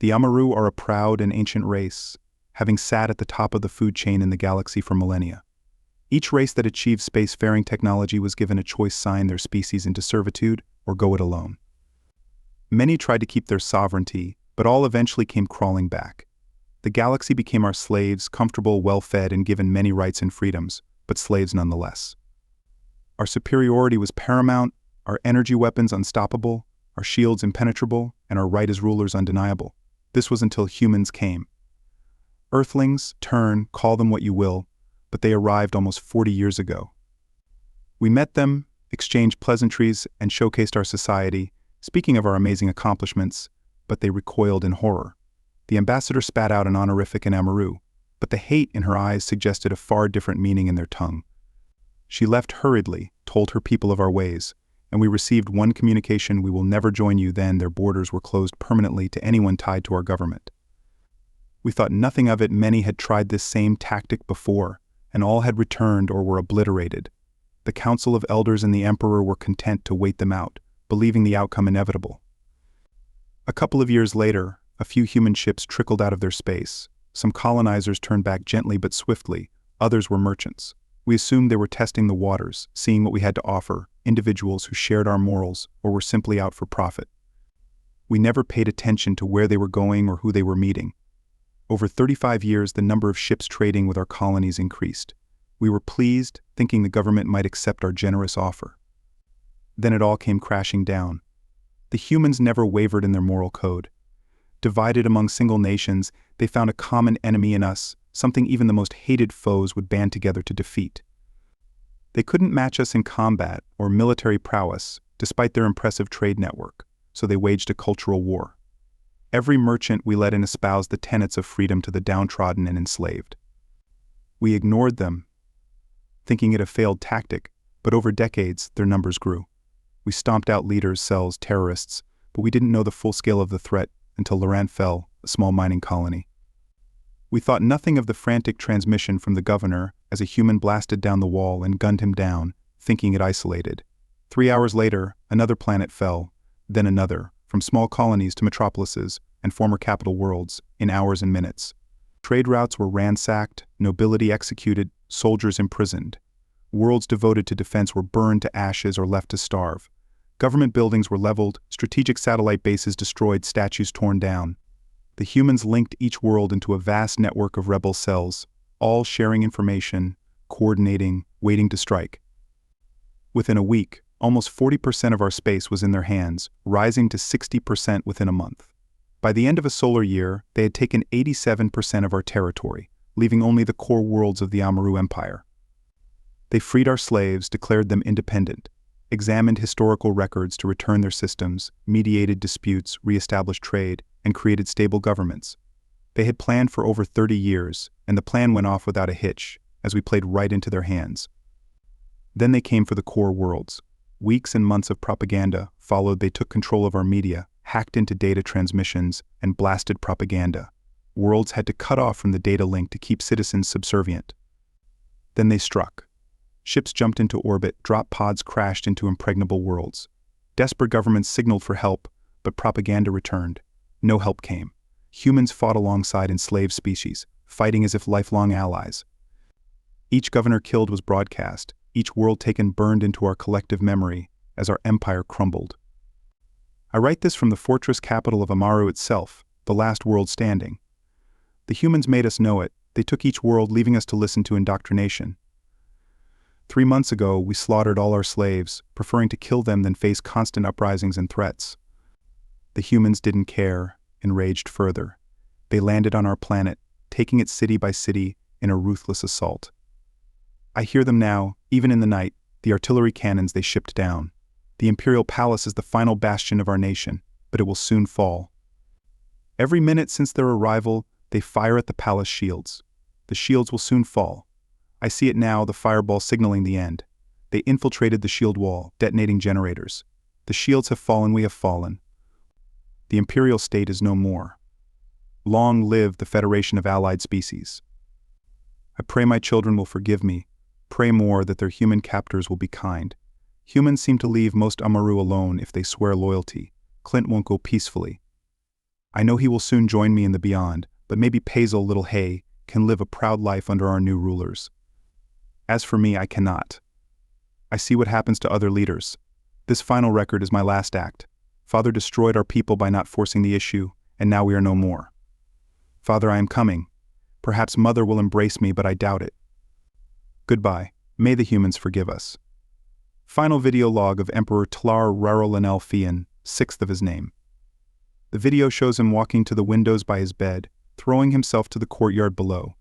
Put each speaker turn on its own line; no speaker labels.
The Amaru are a proud and ancient race, having sat at the top of the food chain in the galaxy for millennia. Each race that achieved spacefaring technology was given a choice: sign their species into servitude or go it alone. Many tried to keep their sovereignty, but all eventually came crawling back. The galaxy became our slaves, comfortable, well-fed, and given many rights and freedoms, but slaves nonetheless. Our superiority was paramount, our energy weapons unstoppable, our shields impenetrable, and our right as rulers undeniable. This was until humans came. Earthlings, call them what you will, but they arrived almost 40 years ago. We met them, exchanged pleasantries, and showcased our society, speaking of our amazing accomplishments, but they recoiled in horror. The ambassador spat out an honorific in Amaru, but the hate in her eyes suggested a far different meaning in their tongue. She left hurriedly, told her people of our ways, and we received one communication: we will never join you. Then their borders were closed permanently to anyone tied to our government. We thought nothing of it. Many had tried this same tactic before, and all had returned or were obliterated. The Council of Elders and the Emperor were content to wait them out, believing the outcome inevitable. A couple of years later, a few human ships trickled out of their space. Some colonizers turned back gently but swiftly, others were merchants. We assumed they were testing the waters, seeing what we had to offer, individuals who shared our morals or were simply out for profit. We never paid attention to where they were going or who they were meeting. Over 35 years, the number of ships trading with our colonies increased. We were pleased, thinking the government might accept our generous offer. Then it all came crashing down. The humans never wavered in their moral code. Divided among single nations, they found a common enemy in us, something even the most hated foes would band together to defeat. They couldn't match us in combat or military prowess, despite their impressive trade network, so they waged a cultural war. Every merchant we let in espoused the tenets of freedom to the downtrodden and enslaved. We ignored them, thinking it a failed tactic, but over decades their numbers grew. We stomped out leaders, cells, terrorists, but we didn't know the full scale of the threat until Loran fell, a small mining colony. We thought nothing of the frantic transmission from the governor as a human blasted down the wall and gunned him down, thinking it isolated. 3 hours later, another planet fell, then another, from small colonies to metropolises and former capital worlds, in hours and minutes. Trade routes were ransacked, nobility executed, soldiers imprisoned. Worlds devoted to defense were burned to ashes or left to starve. Government buildings were leveled, strategic satellite bases destroyed, statues torn down. The humans linked each world into a vast network of rebel cells, all sharing information, coordinating, waiting to strike. Within a week, almost 40% of our space was in their hands, rising to 60% within a month. By the end of a solar year, they had taken 87% of our territory, leaving only the core worlds of the Amaru Empire. They freed our slaves, declared them independent, examined historical records to return their systems, mediated disputes, re-established trade, and created stable governments. They had planned for over 30 years, and the plan went off without a hitch, as we played right into their hands. Then they came for the core worlds. Weeks and months of propaganda followed. They took control of our media, hacked into data transmissions, and blasted propaganda. Worlds had to cut off from the data link to keep citizens subservient. Then they struck. Ships jumped into orbit, drop pods crashed into impregnable worlds. Desperate governments signaled for help, but propaganda returned. No help came. Humans fought alongside enslaved species, fighting as if lifelong allies. Each governor killed was broadcast, each world taken burned into our collective memory as our empire crumbled. I write this from the fortress capital of Amaru itself, the last world standing. The humans made us know it. They took each world, leaving us to listen to indoctrination. 3 months ago, we slaughtered all our slaves, preferring to kill them than face constant uprisings and threats. The humans didn't care, enraged further. They landed on our planet, taking it city by city in a ruthless assault. I hear them now, even in the night, the artillery cannons they shipped down. The Imperial Palace is the final bastion of our nation, but it will soon fall. Every minute since their arrival, they fire at the palace shields. The shields will soon fall. I see it now, the fireball signaling the end. They infiltrated the shield wall, detonating generators. The shields have fallen, we have fallen. The imperial state is no more. Long live the Federation of Allied Species. I pray my children will forgive me. Pray more that their human captors will be kind. Humans seem to leave most Amaru alone if they swear loyalty. Clint won't go peacefully. I know he will soon join me in the beyond, but maybe Pazel Little Hay can live a proud life under our new rulers. As for me, I cannot. I see what happens to other leaders. This final record is my last act. Father destroyed our people by not forcing the issue, and now we are no more. Father, I am coming. Perhaps Mother will embrace me, but I doubt it. Goodbye. May the humans forgive us. Final video log of Emperor Tlar Rarolanel Fian, 6th of his name. The video shows him walking to the windows by his bed, throwing himself to the courtyard below.